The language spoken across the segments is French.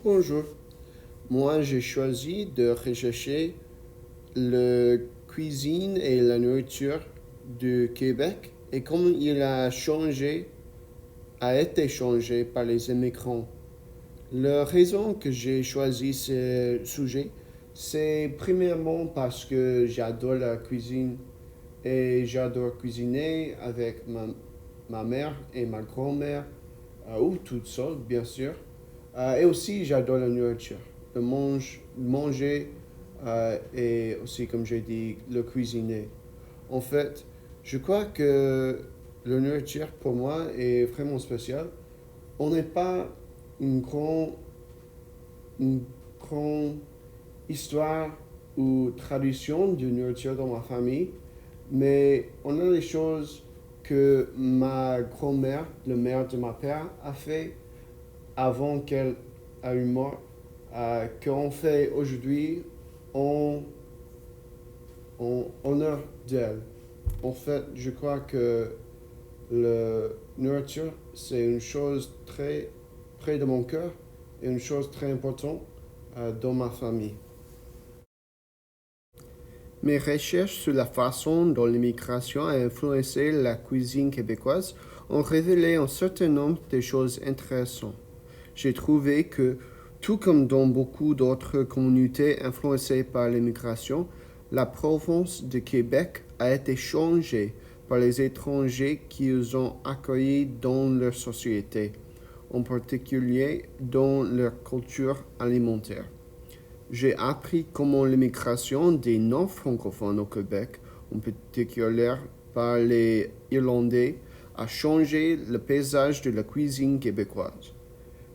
Bonjour. Moi, j'ai choisi de rechercher la cuisine et la nourriture du Québec et comment il a été changé par les immigrants. La raison que j'ai choisi ce sujet, c'est premièrement parce que j'adore la cuisine et j'adore cuisiner avec ma mère et ma grand-mère, ou toute seule, bien sûr. Et aussi, j'adore la nourriture, manger et aussi, comme j'ai dit, le cuisiner. En fait, je crois que la nourriture, pour moi, est vraiment spéciale. On n'est pas une grande, une grande histoire ou tradition de nourriture dans ma famille, mais on a les choses que ma grand-mère, le mère de ma père, a fait avant qu'elle a eu mort, qu'on fait aujourd'hui en, en honneur d'elle. En fait, je crois que la nourriture, c'est une chose très près de mon cœur et une chose très importante dans ma famille. Mes recherches sur la façon dont l'immigration a influencé la cuisine québécoise ont révélé un certain nombre de choses intéressantes. J'ai trouvé que, tout comme dans beaucoup d'autres communautés influencées par l'immigration, la province de Québec a été changée par les étrangers qu'ils ont accueillis dans leur société, en particulier dans leur culture alimentaire. J'ai appris comment l'immigration des non-francophones au Québec, en particulier par les Irlandais, a changé le paysage de la cuisine québécoise.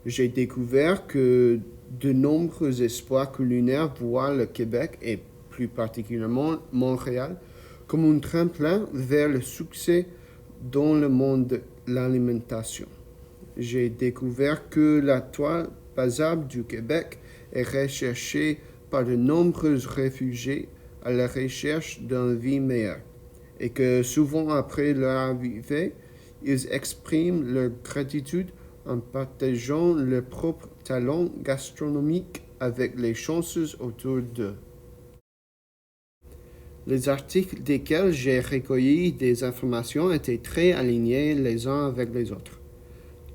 J'ai découvert que de nombreux espoirs culinaires voient le Québec, et plus particulièrement Montréal, comme un tremplin vers le succès dans le monde de l'alimentation. J'ai découvert que la toile basale du Québec est recherchée par de nombreux réfugiés à la recherche d'une vie meilleure, et que souvent après leur arrivée, ils expriment leur gratitude en partageant leurs propres talents gastronomiques avec les chanceux autour d'eux. Les articles desquels j'ai recueilli des informations étaient très alignés les uns avec les autres.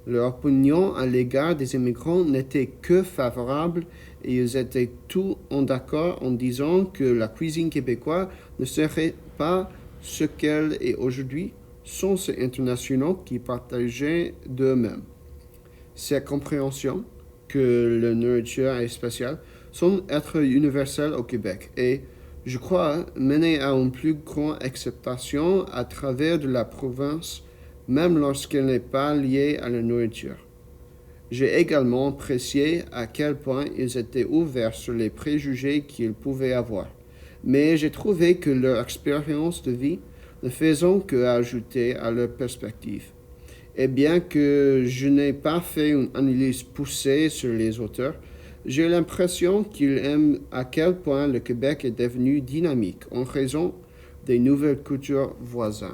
Leur opinion à l'égard des immigrants n'était que favorable et ils étaient tous en accord en disant que la cuisine québécoise ne serait pas ce qu'elle est aujourd'hui sans ces internationaux qui partageaient d'eux-mêmes. Cette compréhension que la nourriture est spéciale semble être universelle au Québec et, je crois, mener à une plus grande acceptation à travers de la province, même lorsqu'elle n'est pas liée à la nourriture. J'ai également apprécié à quel point ils étaient ouverts sur les préjugés qu'ils pouvaient avoir, mais j'ai trouvé que leur expérience de vie ne faisait qu'ajouter à leur perspective. Et bien que je n'ai pas fait une analyse poussée sur les auteurs, j'ai l'impression qu'ils aiment à quel point le Québec est devenu dynamique en raison des nouvelles cultures voisines.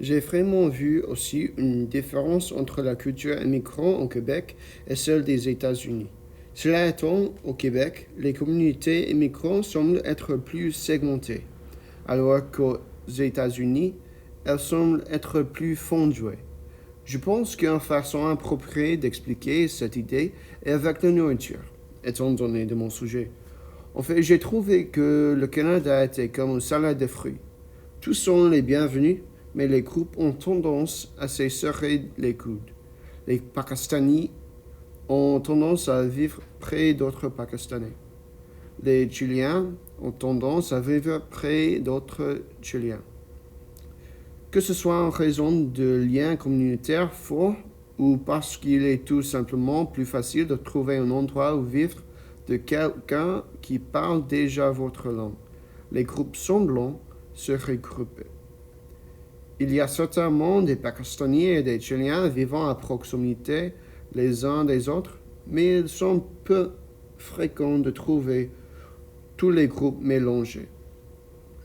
J'ai vraiment vu aussi une différence entre la culture immigrante au Québec et celle des États-Unis. Cela étant, au Québec, les communautés immigrantes semblent être plus segmentées, alors qu'aux États-Unis, elles semblent être plus fondées. Je pense qu'une façon appropriée d'expliquer cette idée est avec la nourriture, étant donné de mon sujet. En fait, j'ai trouvé que le Canada était comme une salade de fruits. Tous sont les bienvenus, mais les groupes ont tendance à se serrer les coudes. Les Pakistanis ont tendance à vivre près d'autres Pakistanais. Les Chiliens ont tendance à vivre près d'autres Chiliens. Que ce soit en raison de liens communautaires forts ou parce qu'il est tout simplement plus facile de trouver un endroit où vivre de quelqu'un qui parle déjà votre langue, les groupes semblent se regrouper. Il y a certainement des Pakistanais et des Chiliens vivant à proximité les uns des autres, mais il sont peu fréquent de trouver tous les groupes mélangés.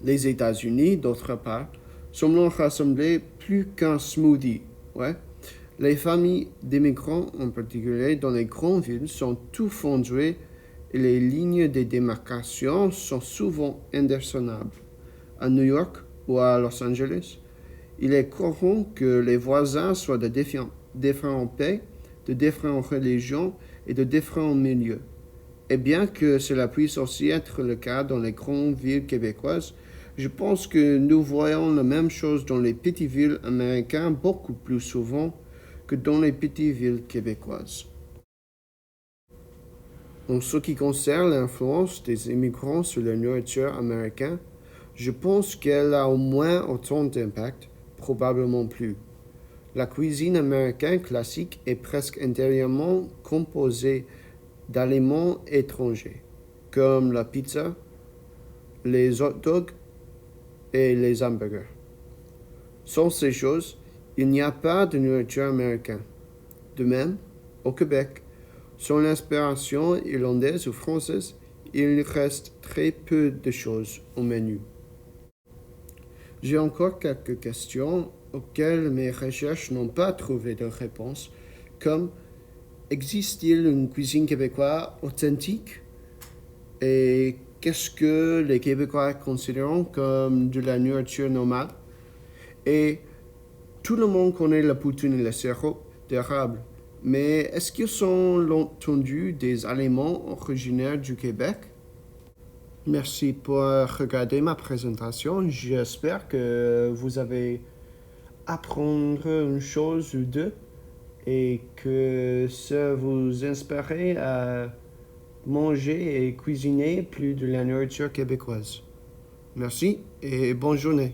Les États-Unis, d'autre part, semblent rassembler plus qu'un smoothie. Ouais. Les familles d'immigrants, en particulier dans les grandes villes, sont tout fondées et les lignes de démarcation sont souvent indéterminables. À New York ou à Los Angeles, il est courant que les voisins soient de différents pays, de différentes religions et de différents milieux. Et bien que cela puisse aussi être le cas dans les grandes villes québécoises, je pense que nous voyons la même chose dans les petites villes américaines beaucoup plus souvent que dans les petites villes québécoises. En ce qui concerne l'influence des immigrants sur la nourriture américaine, je pense qu'elle a au moins autant d'impact, probablement plus. La cuisine américaine classique est presque entièrement composée d'aliments étrangers, comme la pizza, les hot dogs et les hamburgers. Sans ces choses, il n'y a pas de nourriture américaine. De même, au Québec, sans l'inspiration irlandaise ou française, il reste très peu de choses au menu. J'ai encore quelques questions auxquelles mes recherches n'ont pas trouvé de réponse, comme existe-t-il une cuisine québécoise authentique et qu'est-ce que les Québécois considèrent comme de la nourriture normale? Et tout le monde connaît la poutine et le sirop d'érable, mais est-ce qu'ils sont l'entendu des aliments originaires du Québec? Merci pour regarder ma présentation. J'espère que vous avez appris une chose ou deux et que ça vous inspire à manger et cuisiner plus de la nourriture québécoise. Merci et bonne journée.